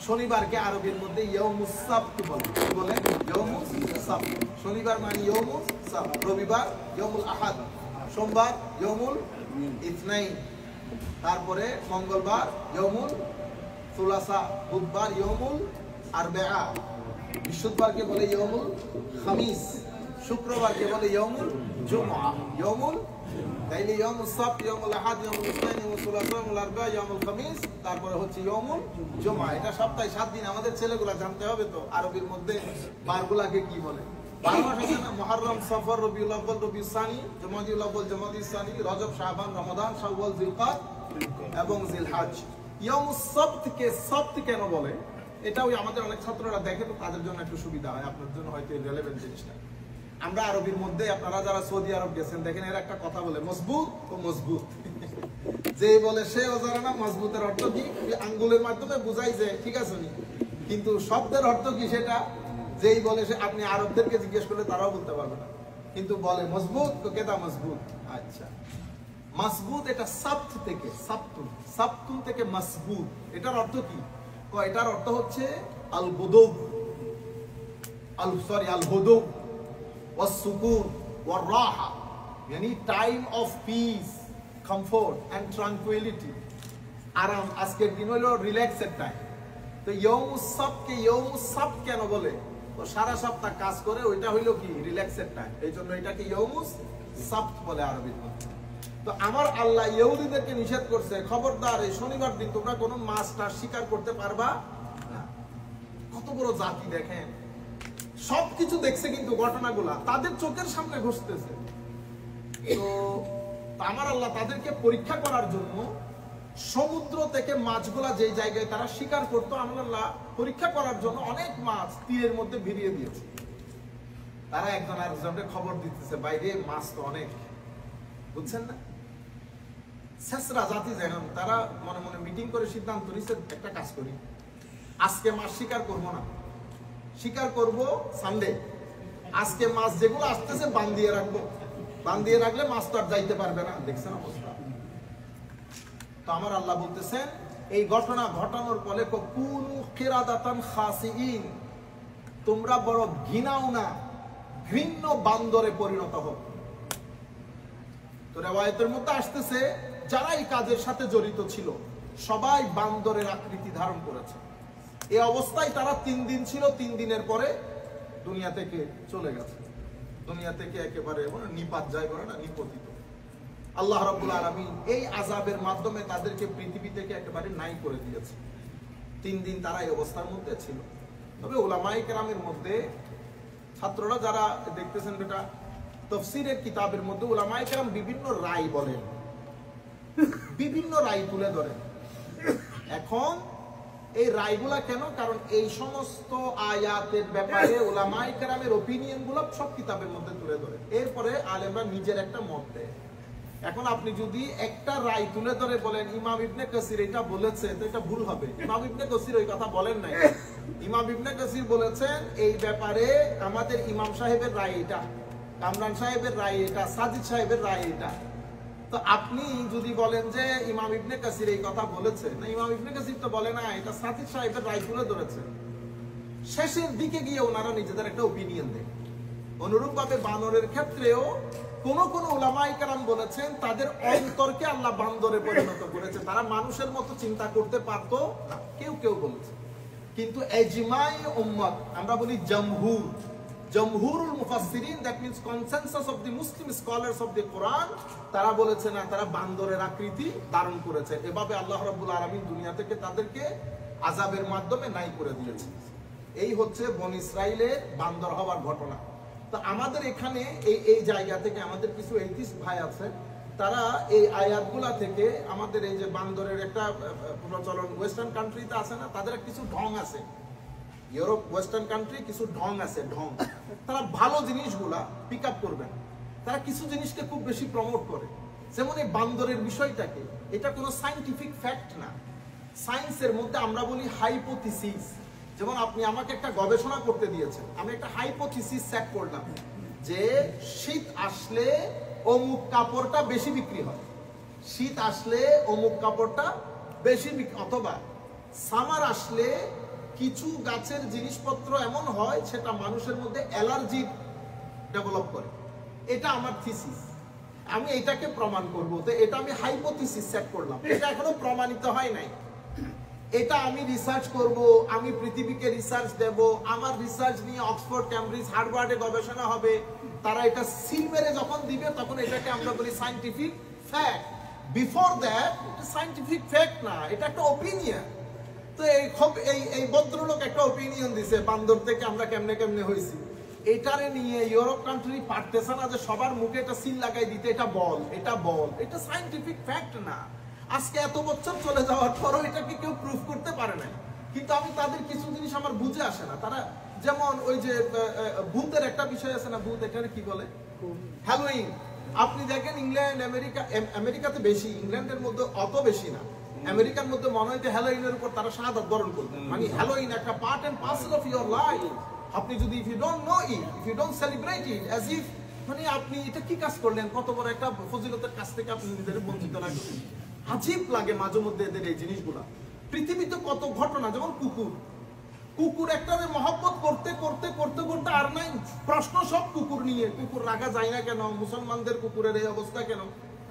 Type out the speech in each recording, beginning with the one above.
শনিবারকে আরবির মধ্যে ইয়াউমুস সাবত বলে। কি বলে? ইয়াউমুস সাবত। শনিবার মানে ইয়াউমুস সাবত, রবিবার ইয়াউমুল আহাদ, সোমবার ইয়াউমুল ইথনাইন, তারপরে মঙ্গলবার ইয়াউমুল সুলাসা, বুধবার ইয়াউমুল আরবাআ, বৃহস্পতিবারকে বলে ইয়াউমুল খামিস, শুক্রবারকে বলে ইয়াউমুল জুমআ। ইয়াউমুল তাইলে ইয়াউমুস সাবত, ইয়াউমুল আহাদ, ইয়াউমুল ইথনাইন, ইয়াউমুল সুলাসা, ইয়াউমুল আরবাআ, ইয়াউমুল খামিস, তারপরে হচ্ছে ইয়াউমুল জুমআ। এটা সপ্তাহে 7 দিন। আমাদের ছেলেগুলা জানতে হবে তো আরবির মধ্যে বারগুলাকে কি বলে। 12 মাস আছে না, মুহররম, সফর, রবিউল আউয়াল, রবিউল সানি, জমাদিউল আউয়াল, জমাদিউল সানি, রজব, শাবান, রমাদান, শাওয়াল, জিলকাদ এবং জিলহজ। ইয়াউমুস সাবতকে সাবত কেন বলে? এটা ওই আমাদের অনেক ছাত্ররা দেখে, তো তাদের জন্য একটু সুবিধা হয়, আপনার জন্য হয়তো রিলেভেন্ট জিনিসটা। আমরা আরবির মধ্যে, আপনারা যারা সৌদি আরব গেছেন দেখেন, এর একটা কথা বলে মজবুত ও মজবুত। যে বলে সে জানে না মজবুতের অর্থ কি, আঙ্গুলের মাধ্যমে বুঝাই যে ঠিক আছে নি, কিন্তু শব্দের অর্থ কি সেটা যেই বলে সে, আপনি আরবদেরকে জিজ্ঞেস করলে তারাও বলতে পারবে না, কিন্তু বলে মজবুত তো কেদা মজবুত। আচ্ছা, মজবুত এটা সাবত থেকে, সাবতুন, সাবতুন থেকে মজবুত। এটার অর্থ কি? এটার অর্থ হচ্ছে আল গুদুব, আল হুদুব ওয়াস সুকুন ওয়ার রাহা, মানে time of peace, comfort and tranquillity, আরাম। আজকের দিন হলো রিল্যাক্সের টাইম। তো ইয়াউমুস সাবতকে ইয়াউমুস সাবত কেন বলে? তো সারা সপ্তাহ কাজ করে, ওইটা হইলো কি রিল্যাক্সের টাইম, এই জন্য এটাকে ইয়াউমুস সাবত বলে আরবির মধ্যে। তো আমার আল্লাহ ইহুদিদেরকে নিষেধ করছে, খবরদার এই শনিবার দিন তোমরা কোনো মাছ টাছ শিকার করতে পারবা না। কত বড় জাতি দেখেন, সবকিছু দেখছে কিন্তু ঘটনাগুলা তাদের চোখের সামনে ঘটতেছে। তো আমার আল্লাহ তাদেরকে পরীক্ষা করার জন্য সমুদ্র থেকে মাছগুলা যেই জায়গায় তারা শিকার করতো, আমার আল্লাহ পরীক্ষা করার জন্য অনেক মাছ তীরের মধ্যে ভিড়িয়ে দিয়েছে। তারা একজন আরেকজনকে খবর দিতেছে, বাইরে মাছ তো অনেক, বুঝছেন না? শেষরা জাতি যখন তারা মনে মনে মিটিং করে সিদ্ধান্ত নিচ্ছে, একটা কাজ করি, আজকে মাছ শিকার করব না, শিকার করব সানডে। আজকে মাছ যেগুলো আসতেছে বান্ধিয়ে রাখবো, বান্ধিয়ে রাখলে মাছ তো আর যাইতে পারবে না। দেখছেন অবস্থা? তো আমার আল্লাহ বলতেছেন এই ঘটনা ঘটানোর ফলে কুনু কিরাদাতান খাসিইন, তোমরা বড় ঘৃণাও না, ঘৃণ্য বান্দরে পরিণত হও। তো রিওয়ায়াতের মধ্যে আসতেছে যারা এই কাজের সাথে জড়িত ছিল সবাই বান্দরের আকৃতি ধারণ করেছে। এই অবস্থায় তারা 3 দিন ছিল, 3 দিনের পরে দুনিয়া থেকে চলে গেছে। দুনিয়া থেকে একেবারে নিপাত যায় বলে না, নিপতিত। আল্লাহ রাব্বুল আলামিন এই আযাবের মাধ্যমে তাদেরকে পৃথিবী থেকে একেবারে নাই করে দিয়েছে। 3 দিন তারা এই অবস্থার মধ্যে ছিল। তবে উলামায়ে কেরামের মধ্যে ছাত্ররা যারা দেখতেছেন, এটা তাফসীরের কিতাবের মধ্যে উলামায়ে কেরাম বিভিন্ন রায় বলেন, বিভিন্ন রায় তুলে ধরেন। এখন এই রায়গুলা কেন? কারণ এই সমস্ত আয়াতের ব্যাপারে উলামায়ে কেরামের অপিনিয়ন গুলো সব কিতাবের মধ্যে তুলে ধরে, এরপরে আলেমরা নিজের একটা মত দেয়। এখন আপনি যদি একটা রায় তুলে ধরে বলেন ইমাম ইবনে কাসির এটা বলেছে, তো এটা ভুল হবে। ইমাম ইবনে কাসির ওই কথা বলেন নাই। ইমাম ইবনে কাসির বলেছেন এই ব্যাপারে আমাদের ইমাম সাহেবের রায় এটা, কামরান সাহেবের রায় এটা, সাজিদ সাহেবের রায় এটা। তো আপনি যদি বলেন যে ইমাম ইবনে কাসির এই কথা বলেছে, না ইমাম ইবনে কাসির তো বলে না, এটা সাজিদ সাহেবের রায় তুলে ধরেছে। শেষের দিকে গিয়ে ওনারা নিজেদের একটা ওপিনিয়ন দেন। অনুরূপভাবে বানরের ক্ষেত্রেও কোন কোন উলামায়ে কেরাম বলেছেন তাদের অন্তরকে আল্লাহ বান্দরে পরিণত করেছে, তারা মানুষের মতো চিন্তা করতে পারতো না, কেউ কেউ বলেছে। কিন্তু ইজমাই উম্মত, আমরা বলি জমহুর, জমহুরুল মুফাসসিরিন, that means consensus of the Muslim scholars of the Quran, তারা বলেছে না, তারা বান্দরের আকৃতি ধারণ করেছে। এভাবে আল্লাহ রাব্বুল আলামিন দুনিয়া থেকে তাদেরকে আযাবের মাধ্যমে নাই করে দিয়েছে। এই হচ্ছে বনী ইসরাইলের বান্দর হওয়ার ঘটনা। তো আমাদের এখানে এই জায়গা থেকে আমাদের কিছু এথিস্ট ভাই আছে, তারা এই আয়াতগুলা থেকে আমাদের এই যে বান্দরের একটা প্রচলন ওয়েস্টার্ন কান্ট্রিতে আছে না, তাদের কিছু ঢং আছে, ইউরোপ ওয়েস্টার্ন কান্ট্রি কিছু ঢং আছে, ঢং। তারা ভালো জিনিসগুলা পিক আপ করবেন, তারা কিছু জিনিসকে খুব বেশি প্রমোট করে। যেমন এই বান্দরের বিষয়টাকে, এটা কোনো সায়েন্টিফিক ফ্যাক্ট না, সায়েন্সের মধ্যে আমরা বলি হাইপোথিসিস। যেমন আপনি আমাকে একটা গবেষণা করতে দিয়েছেন, আমি একটা হাইপোথিসিস সেট করলাম যে শীত আসলে অমুক কাপড়টা বেশি বিক্রি হয়, শীত আসলে অমুক কাপড়টা বেশি, অথবা সামার আসলে কিছু গাছের জিনিসপত্র এমন হয় সেটা মানুষের মধ্যে অ্যালার্জি ডেভেলপ করে। এটা আমার থিসিস, আমি এটাকে প্রমাণ করব। তো এটা আমি হাইপোথিসিস সেট করলাম, এটা এখনো প্রমাণিত হয় নাই। এটা আমি রিসার্চ করব, আমি পৃথিবীকে রিসার্চ দেব, আমার রিসার্চ নিয়ে অক্সফোর্ড, ক্যামব্রিজ, হার্ভার্ডে গবেষণা হবে, তারা এটা সিল মেরে যখন দিবে তখন এটাকে আমরা বলি সায়েন্টিফিক ফ্যাক্ট। বিফোর দ্যাট এটা সায়েন্টিফিক ফ্যাক্ট না, এটা একটা ওপিনিয়ন। তো এই ভদ্রলোক একটা ওপিনিয়ন দিছে বান্দর থেকে আমরা কেমনে কেমনে হয়েছি, এটারে নিয়ে ইউরোপ কান্ট্রি পারতেছে না যে সবার মুখে এটা সিল লাগাই দিতে, এটা বল, এটা সায়েন্টিফিক ফ্যাক্ট না। আজকে এত বছর চলে যাওয়ার পরও এটাকে কেউ প্রুফ করতে পারে না। কিন্তু আমি তাদের কিছু জিনিস আমার বুঝে আসে না। তারা যেমন ওই যে ভূতের একটা বিষয় আছে না, ভূত এখানে কি বলে, হ্যালোইন। আপনি দেখেন ইংল্যান্ড, আমেরিকাতে বেশি, ইংল্যান্ডের মধ্যে অত বেশি না। আমেরিকার মধ্যে মনে হয় যে হ্যালোইনের উপর তারা শাহাদাত বরণ করবে, মানে হ্যালোইন একটা part and parcel of your life. আপনি যদি if you don't know it, if you don't celebrate it, as if মানে আপনি এটা কি কাজ করলেন, কত বড় একটা ফজিলতের কাছ থেকে আপনি নিজেদের বঞ্চিত রাখবেন। আজীব লাগে মাঝে মধ্যে এদের এই জিনিসগুলা। পৃথিবীতে কত ঘটনা, যেমন কুকুর একটা মহব্বত করতে করতে করতে করতে আর নাই প্রশ্ন সব কুকুর নিয়ে। কুকুর রাখা যায় না কেন, মুসলমানদের কুকুরের এই অবস্থা কেন?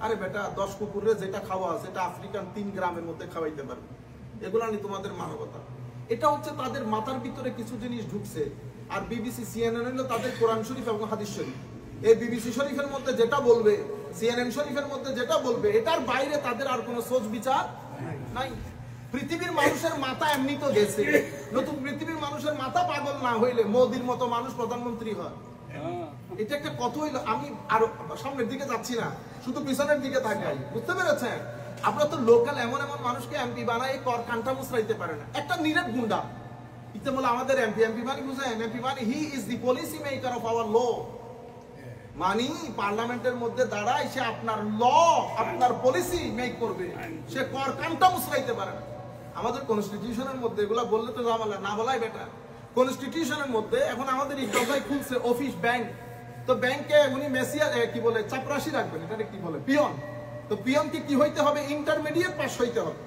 আরে বেটা, 10 কুকুরের যেটা খাওয়া সেটা আফ্রিকান 3 গ্রামের মধ্যে খাওয়াইতে পারবে। এগুলা নিয়ে তোমাদের মানবতা। এটা হচ্ছে তাদের মাথার ভিতরে কিছু জিনিস ঢুকছে। আর বিবিসি, সিএনএন হলো তাদের কোরআন শরীফ এবং হাদিস শরীফ। এই বিবিসি শরীফের মধ্যে যেটা বলবে, সিএনএন শরীফের মধ্যে যেটা বলবে, এটার বাইরে তাদের আর কোনো সোচ বিচার নাই। পৃথিবীর মানুষের মাথা এমনি তো গেছে, নতুন পৃথিবীর মানুষের মাথা পাগল না হইলে মোদির মতো মানুষ প্রধানমন্ত্রী হয়। এটা একটা কথা হইলো। আমি আরো সামনের দিকে যাচ্ছি না, শুধু পিছনের দিকে তাকাই, বুঝতে পেরেছেন? আপনারা তো লোকাল এমন এমন মানুষকে এমপি বানায় কর কান্টা মুছরাইতে পারে না। একটা নিরেট গুন্ডা ইতে বলে আমাদের এমপি মানে বুঝেন, এমপি মানে he is the policy maker of our law. মানে পার্লামেন্টের মধ্যে দাঁড়ায় সে আপনার ল, আপনার পলিসি মেক করবে, সে কর কান্টা মুছরাইতে পারে না। আমাদের কনস্টিটিউশনের মধ্যে এগুলা বললে তো ঝামেলা, না বলাই বেটা। কনস্টিটিউশনের মধ্যে এখন আমাদের ইকবাল ভাই খুলছে অফিস ব্যাংক, তো ব্যাংকে উনি মেসিয়ার কি বলে চাপরাশি রাখবেন, এটা কি বলে পিয়ন। তো পিয়নকে কি হইতে হবে, ইন্টারমিডিয়েট পাস হইতে হবে,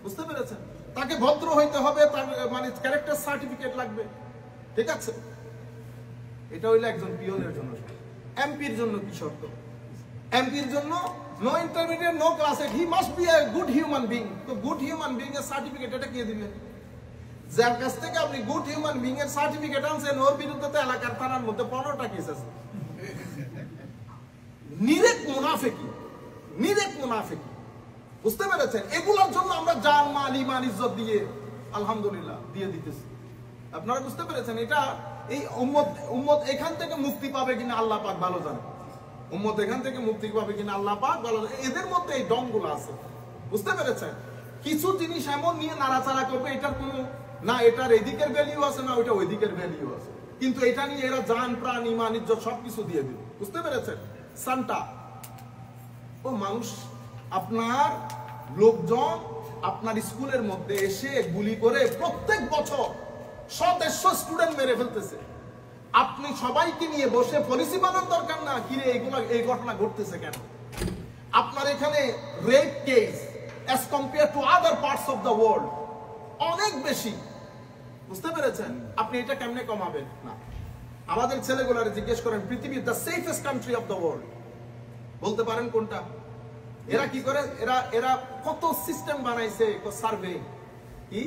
বুঝতে পেরেছেন? তাকে ভদ্র হইতে হবে, তার মানে ক্যারেক্টার সার্টিফিকেট লাগবে, ঠিক আছে? এটা হইলো একজন পিয়নের জন্য। এমপির জন্য কি শর্ত? এমপির জন্য no intermediate, no class, he must be a good human being. তো গুড হিউম্যান বিং এর সার্টিফিকেট এটা কে দিবে? যার কাছ থেকে আপনি গুড হিউম্যান বিং এর সার্টিফিকেট আনছেন, ওর বিরুদ্ধে তো এলাকার থানার মধ্যে 15টা কেস আছে। নিরেট মুনাফিকি, নিরেট মুনাফিকি, বুঝতে পেরেছেন? এগুলোর জন্য আমরা জান মাল ঈমান ইজ্জত দিয়ে আলহামদুলিল্লাহ দিয়ে দিতেছি। আপনারা বুঝতে পেরেছেন? এটা এই উম্মত এখান থেকে মুক্তি পাবে কিনা আল্লাহ পাক ভালো জানে। উম্মত এখান থেকে মুক্তি পাবে কিনা আল্লাহ পাক ভালো জানে। এদের মধ্যে এই ডমগুলো আছে, বুঝতে পেরেছেন? কিছু জিনিস এমন নিয়ে নাড়াচাড়া করবে, এটার কোনো না এটার এদিকের ভ্যালিউ আছে, না ওইটা ওইদিকের ভ্যালিউ আছে, কিন্তু এটা নিয়ে এরা জান প্রাণ ঈমান ইজ্জত সবকিছু দিয়ে দিবে, বুঝতে পেরেছেন? সান্টা ও মানুষ, আপনার লোকজন আপনার স্কুলের মধ্যে এসে গুলি করে প্রত্যেক বছর 100-150 স্টুডেন্ট মেরে ফেলতেছে। আপনি সবাইকে নিয়ে বসে পলিসি বানানোর দরকার না, কিরে এইগুলা এই ঘটনা ঘটতেছে কেন? আপনার এখানে rape case as compared to other parts of the world অনেক বেশি, বুঝতে পেরেছেন? আপনি এটা কেমনে কমাবেন? না, আমাদের ছেলেগুলারে জিজ্ঞেস করেন পৃথিবীর the safest country of the world, বলতে পারেন কোনটা? এরা কি করে, এরা কত সিস্টেম বানাইছে, সার্ভে, কি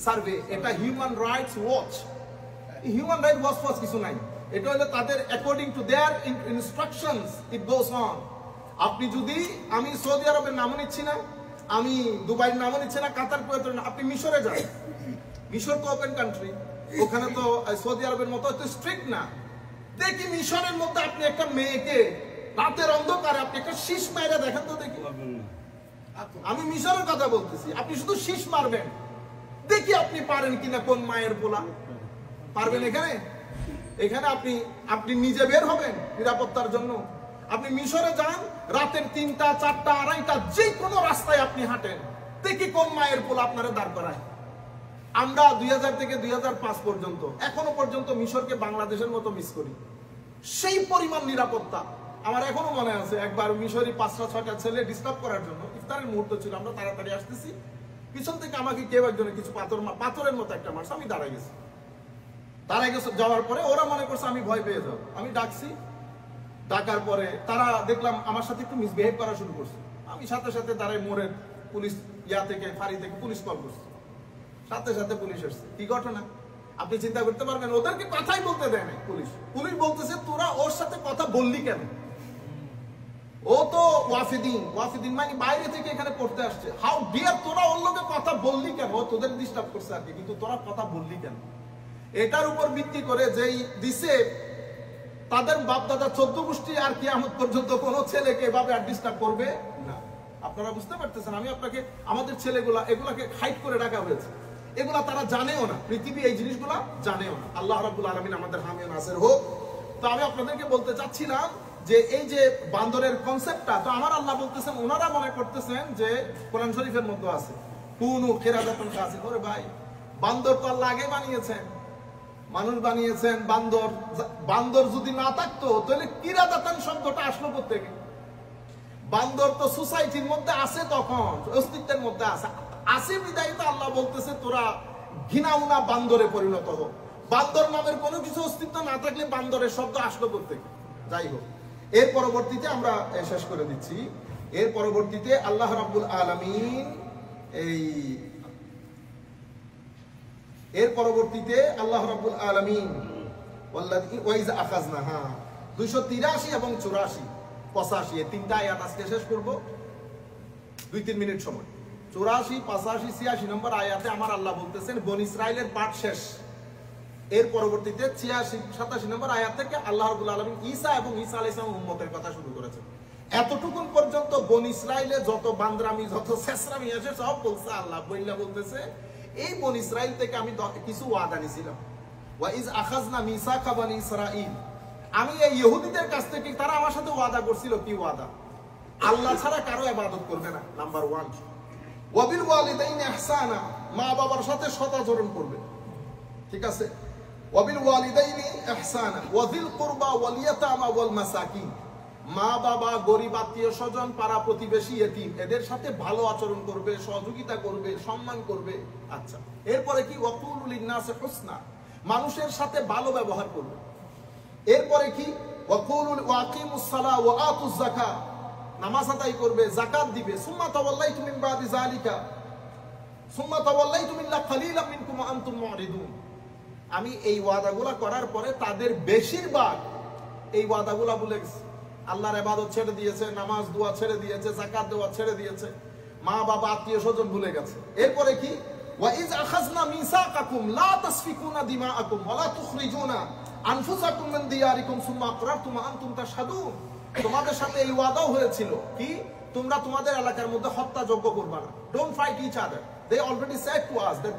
সার্ভে, এটা human rights watch. Human right watch ফোয়াচ কিছু নাই, এটা হলো তাদের according to their instructions it goes on. আপনি যদি, আমি সৌদি আরবের নামও নিচ্ছি না, আমি দুবাইয়ের নামও নিচ্ছি না, কাতার কুয়েতের না, আপনি মিশরে যান, মিশর তো ওপেন কান্ট্রি, ওখানে তো সৌদি আরবের মতো এত স্ট্রিক্ট না। দেখি মিশরের মধ্যে আপনি একটা মেয়েকে রাতের অন্ধকারে আপনি একটা শীষ মাইরা দেখেন তো দেখি। আমি মিশরের কথা বলতেছি, আপনি শুধু শীষ মারবেন, দেখি আপনি পারেন কিনা কোন মায়ের পোলা পারবেন। এখানে আপনি নিজে বের হবেন নিরাপত্তার জন্য। আপনি মিশরে যান, রাতের 3টা 4টা 2:30 যে কোনো রাস্তায় আপনি হাঁটেন, দেখি কোন মায়ের পোলা আপনারা দাঁড় করায়। আমরা 2000 থেকে 2005 পর্যন্ত এখনো পর্যন্ত মিশরকে বাংলাদেশের মতো মিস করি, সেই পরিমাণ নিরাপত্তা। আমার এখনো মনে আছে, একবার মিশরি 5টা 6টা ছেলে ডিস্টার্ব করার জন্য, ইফতারের মুহূর্ত ছিল, আমরা তাড়াতাড়ি আসতেছি, পিছন থেকে আমাকে কেউ একজনে কিছু পাথরের মতো একটা মারছে, আমি দাঁড়াই গেছি। যাওয়ার পরে ওরা মনে করছে আমি ভয় পেয়ে যাবো, আমি ডাকছি, ডাকার পরে তারা দেখলাম আমার সাথে একটু মিসবিহেভ করা শুরু করছে। আমি সাথে সাথে দাঁড়াই মোড়ের পুলিশ থেকে ফাঁড়ি থেকে পুলিশ কল করছে, সাথে সাথে পুলিশ এসছে। কি ঘটনা আপনি চিন্তা করতে পারবেন, ওদেরকে কথাই বলতে দেয় নাই পুলিশ। পুলিশ বলতেছে তোরা ওর সাথে কথা বললি কেন? ও তো ওয়াফিদিন মানে বাইরে থেকে এখানে পড়তে আসছে, হাউ ডিয়ার তোরা ওর লোকে কথা বললি কেন? ও তোদের ডিস্টার্ব করছে আর কি, কিন্তু তোরা কথা বললি কেন? এটার উপর ভিত্তি করে যেই দিছে তাদের বাপ দাদা 14 গোষ্ঠী আর কিয়ামত পর্যন্ত কোনো ছেলেকে এভাবে আর ডিস্টার্ব করবে না। আপনারা বুঝতে পারতেছেন, আমি আপনাকে আমাদের এগুলাকে হাইড করে রাখা হয়েছে, এগুলা তারা জানেও না, পৃথিবী এই জিনিসগুলা জানেও না। আল্লাহ রাব্বুল আলামিন আমাদের হামিয়া নাসির হোক। তো আমি আপনাদেরকে বলতে চাচ্ছিলাম যে এই যে বান্দরের কনসেপ্টটা, তো আমার আল্লাহ বলতেছেন, ওনারা মনে করতেছেন যে কোরআন শরীফের মধ্যে আছে কুনু কিরাদাতান খাসিন। ওরে ভাই, বান্দর তো আল্লাহ আগে বানিয়েছেন, মানুষ বানিয়েছেন। বান্দর যদি না থাকতো তাহলে কিরাদাতান শব্দটা আসলো কোত্থেকে? বান্দর তো সোসাইটির মধ্যে আছে, তখন অস্তিত্বের মধ্যে আছে বিদায় তো আল্লাহ বলতেছে তোরা ঘৃণাউনা বান্দরে পরিণত হোক। বান্দর নামের কোনো কিছু অস্তিত্ব না থাকলে বান্দরের শব্দ আসলো কোত্থেকে? যাই হোক, এর পরবর্তীতে আমরা শেষ করে দিচ্ছি। এর পরবর্তীতে আল্লাহ রাব্বুল আলামিন এর পরবর্তীতে আল্লাহ রাব্বুল আলামিন ওয়াইজ আখাযনা 283 এবং 84 85 এই তিনটা আয়াত আজকে শেষ করব 2-3 মিনিট সময়। 84, 85, 86 নম্বর আয়াতে আমার আল্লাহ বলতেছেন বনি ইসরাইলের পাঠ শেষ। এর পরবর্তীতে 86, 87 নম্বর আয়াত থেকে আল্লাহ রাব্বুল আলামিন ঈসা এবং ঈসা আলাইহিস সালামের উম্মতের কথা শুরু করেছেন। এতটুকুন পর্যন্ত বনি ইসরাইলে যত বান্দরামি যত শেষরামি আছে সব বলছে আল্লাহ বলতেছে এই বনি ইসরাইল থেকে আমি কিছু ওয়াদা নিয়েছিলাম। ওয়াইজ আখাযনা মিসাকা বনি ইসরাইল, আমি এই ইহুদিদের কাছ থেকে, তারা আমার সাথে ওয়াদা করছিল, কি ওয়াদা? আল্লাহ ছাড়া কারো ইবাদত করবে না, নাম্বার 1। ওয়াবিল ওয়ালিদাইনি ইহসানা, মা বাবার সাথে সদাচরণ করবে, ঠিক আছে? ওয়াবিল ওয়ালিদাইনি ইহসানা ওয়াযিল কুরবা ওয়াল ইয়াতামা ওয়াল মাসাকিন, মা বাবা, গরিব আত্মীয় স্বজন, পাড়া প্রতিবেশী, এতিম, এদের সাথে ভালো আচরণ করবে, সহযোগিতা করবে, সম্মান করবে। আচ্ছা, এরপরে কি? ওয়াকুলু লিন্নাসি হুসনা, মানুষের সাথে ভালো ব্যবহার করবে। এরপরে কি? ওয়াকুলু ওয়াকিমুস সালাহ ওয়া আতুজ যাকাত, নামাজ আদায় করবে, যাকাত দিবে। সুম্মা তাওয়াল্লাইতু মিন বাদি যালিকা সুম্মা তাওয়াল্লাইতু মিল্লা কালিলাম মিনকুম ওয়া আনতুম মুরিদুন, আমি এই ওয়াদাগুলা করার পরে তাদের বেশিরভাগ এই ওয়াদাগুলা ভুলে গেছে, আল্লাহর ইবাদত ছেড়ে দিয়েছে, নামাজ দোয়া ছেড়ে দিয়েছে, যাকাত দেওয়া ছেড়ে দিয়েছে, মা বাবা আত্মীয় স্বজন ভুলে গেছে। এরপরে কি? ওয়াইজ আখাযনা মিসাকাকুম লা তাসফিকুনা দিমাআকুম ওয়া লা তুখরিজুনা আনফুসাকুম মিন দিয়ারিকুম সুম্মা আকরারতুম আনতুম তাশহাদুন, তোমাদের সাথে এই ওয়াদাও হয়েছিল কি তোমরা তোমাদের এলাকার মধ্যে হত্যাযজ্ঞ করবে না। Don't fight each other, they already said to us that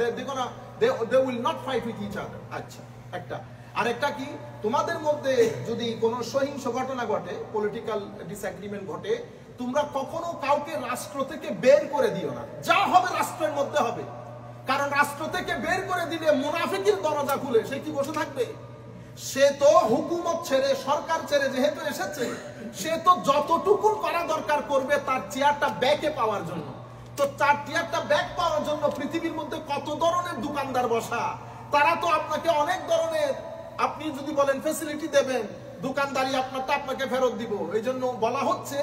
they will not fight with each other। আচ্ছা, একটা। আর একটা কি? তোমাদের মধ্যে যদি কোনো সহিংস ঘটনা ঘটে, পলিটিক্যাল ডিসএগ্রিমেন্ট ঘটে, তোমরা কখনো কাউকে রাষ্ট্র থেকে বের করে দিও না, যা হবে রাষ্ট্রের মধ্যে হবে। কারণ রাষ্ট্র থেকে বের করে দিলে মুনাফিকের দরজা খুলে সে কি বসে থাকবে? সে তো হুকুমত ছেড়ে, সরকার ছেড়ে যেহেতু এসেছে, সে তো যতটুকু করা দরকার করবে তার চেয়ারটা ব্যাকে পাওয়ার জন্য। তো তার চেয়ারটা ব্যাক পাওয়ার জন্য পৃথিবীর মধ্যে কত ধরনের দোকানদার বসা, তারা তো আপনাকে অনেক ধরনের, আপনি যদি বলেন ফ্যাসিলিটি দেবেন, দোকানদারি আপনাকে ফেরত দিব। এই জন্য বলা হচ্ছে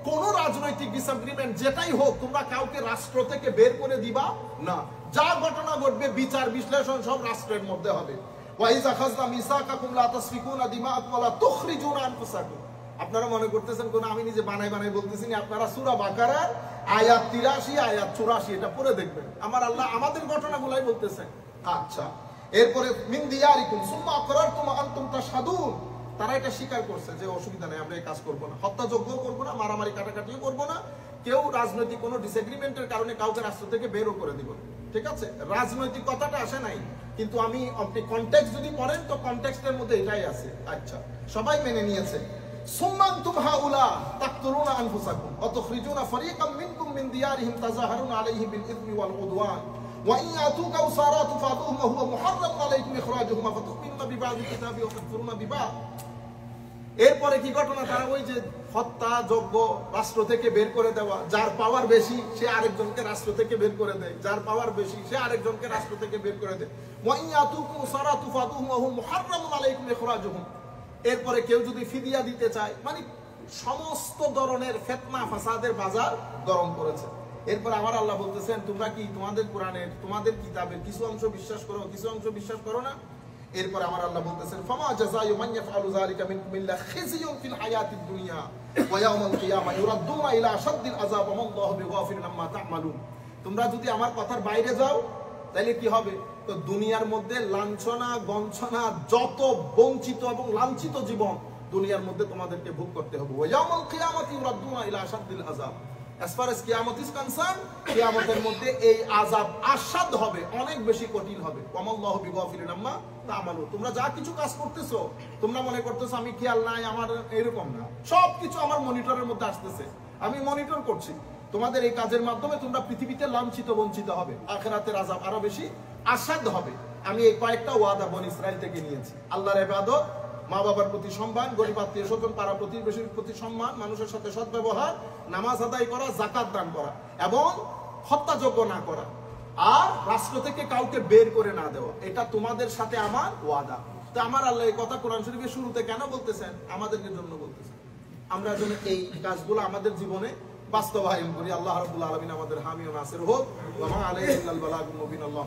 কোন রাজনৈতিক ডিসএগ্রিমেন্ট যেটাই হোক, তোমরা কাউকে রাষ্ট্র থেকে বের করে দিবা না, যা ঘটনা ঘটবে বিচার বিশ্লেষণ সব রাষ্ট্রের মধ্যে হবে। ওয়াইজ আখাযনা মিসাকাকুম লা তাসফিকুনা দিমাআকুম ওয়া লা তুখরিজুনা আনফুসাকুম, আপনারা মনে করতেছেন কোন আমি নিজে বানাই বলতেছি না, আপনারা সূরা বাকারার আয়াত 83, আয়াত 84 এটা পড়ে দেখবেন। আমার আল্লাহ আমাদের ঘটনাগুলাই বলতেছেন। আচ্ছা, এরপরে মিন দিয়ারিকুম সুম্মা আকরারতুম আনতুম তাশহাদুন, তারা এটা স্বীকার করছে যে অসুবিধা নেই, আমরা এই কাজ করব না, হত্যাযজ্ঞ করব না, মারামারি কাটাকাটিও করব না, কেউ রাজনৈতিক কোনো ডিসএগ্রিমেন্টের কারণে কাউকে রাষ্ট্র থেকে বেরও করে দিব, ঠিক আছে? রাজনৈতিক কথাটা আসে নাই, কিন্তু আপনি কনটেক্সট যদি পড়েন তো কনটেক্সটের মধ্যে এটাই আছে। আচ্ছা, সবাই মেনে নিয়েছে। সুম্মা আনতুম হাউলা তাকতুলুনা আনফুসাকুম ওয়া তুখরিজুনা ফারীকাম মিনকুম মিন দিয়ারিহিম তাযাহারুনা আলাইহিম বিল ইথমি ওয়াল উদওয়ান ওয়া ইন ইয়াতুকা উসারা তুফাদুহুম ওয়া হুয়া মুহাররাম আলাইকুম ইখরাজুহুম ফাতু'মিনুনা বিবা'দিল কিতাবি ওয়া তাকফুরুনা বিবা'দ। এরপরে কি ঘটনা, তারা ওই যে হত্যা যজ্ঞ রাষ্ট্র থেকে বের করে দেওয়া, যার পাওয়ার বেশি সে আরেকজনকে রাষ্ট্র থেকে বের করে দেয়, যার পাওয়ার বেশি সে আরেকজনকে রাষ্ট্র থেকে বের করে দেয়। এরপরে কেউ যদি ফিদিয়া দিতে চায়, মানে সমস্ত ধরনের ফিতনা ফাসাদের বাজার গরম করেছে। এরপর আমার আল্লাহ বলতেছেন, তোমরা কি তোমাদের কোরআনের তোমাদের কিতাবের কিছু অংশ বিশ্বাস করো, কিছু অংশ বিশ্বাস করো না? এরপর আমার আল্লাহ বলতেছেন, ফামা জাযায়ু মান ইয়াফআলু যালিকা মিনকুম ইল্লা খিzyun ফিল হায়াতিদ দুনিয়া ওয়া ইয়াওমাল কিয়ামা ইউরাদ্দুনা ইলা আশাদ্দিল আযাব ওয়া আল্লাহু বিগাফিরিন আম্মা তা'মালুন। তোমরা যদি আমার কথার বাইরে যাও তাহলে কি হবে? তো দুনিয়ার মধ্যে লাঞ্ছনা গঞ্ছনা, যত বঞ্চিত এবং লাঞ্ছিত জীবন দুনিয়ার মধ্যে তোমাদেরকে ভোগ করতে হবে। ওয়া ইয়াওমাল কিয়ামাতি ইউরাদ্দুনা ইলা আশাদ্দিল আযাব। as far as কিয়ামত is concerned, কিয়ামতের মধ্যে এই আযাব আসাদ হবে, অনেক বেশি কঠিন হবে। ওয়াল্লাহু বিগাফিরিন আম্মা তা'মালুন। তোমরা যা কিছু কাজ করতেছো, তোমরা মনে করতেছো আমি খেয়াল নাই, আমার এরকম না, সবকিছু আমার মনিটরের মধ্যে আসতেছে, আমি মনিটর করছি। তোমাদের এই কাজের মাধ্যমে তোমরা পৃথিবীতে লাঞ্ছিত বঞ্চিত হবে, আখিরাতের আযাব আরো বেশি আসাদ হবে। আমি এই কয়েকটা ওয়াদা বনী ইসরাইল থেকে নিয়েছি। আল্লাহর ইবাদত, মা বাবার প্রতি সম্মান, গরিব আত্মীয় স্বজন পাড়া প্রতিবেশীর প্রতি সম্মান, মানুষের সাথে সদ্ব্যবহার, নামাজ আদায় করা, যাকাত দান করা এবং হত্যাযজ্ঞ না করা, আর রাষ্ট্র থেকে কাউকে বের করে না দেওয়া। এটা তোমাদের সাথে আমার ওয়াদা। তো আমার আল্লাহ এই কথা কোরআন শরীফের শুরুতে কেন বলতেছেন? আমাদেরকে জন্য বলতেছেন, আমরা যেন এই কাজগুলো আমাদের জীবনে বাস্তবায়ন করি। আল্লাহ রাব্বুল আলামিন আমাদের হামি ও নাসির হোক। ওয়া মা আলাইহিল বালাগুল মুবিন। আল্লাহ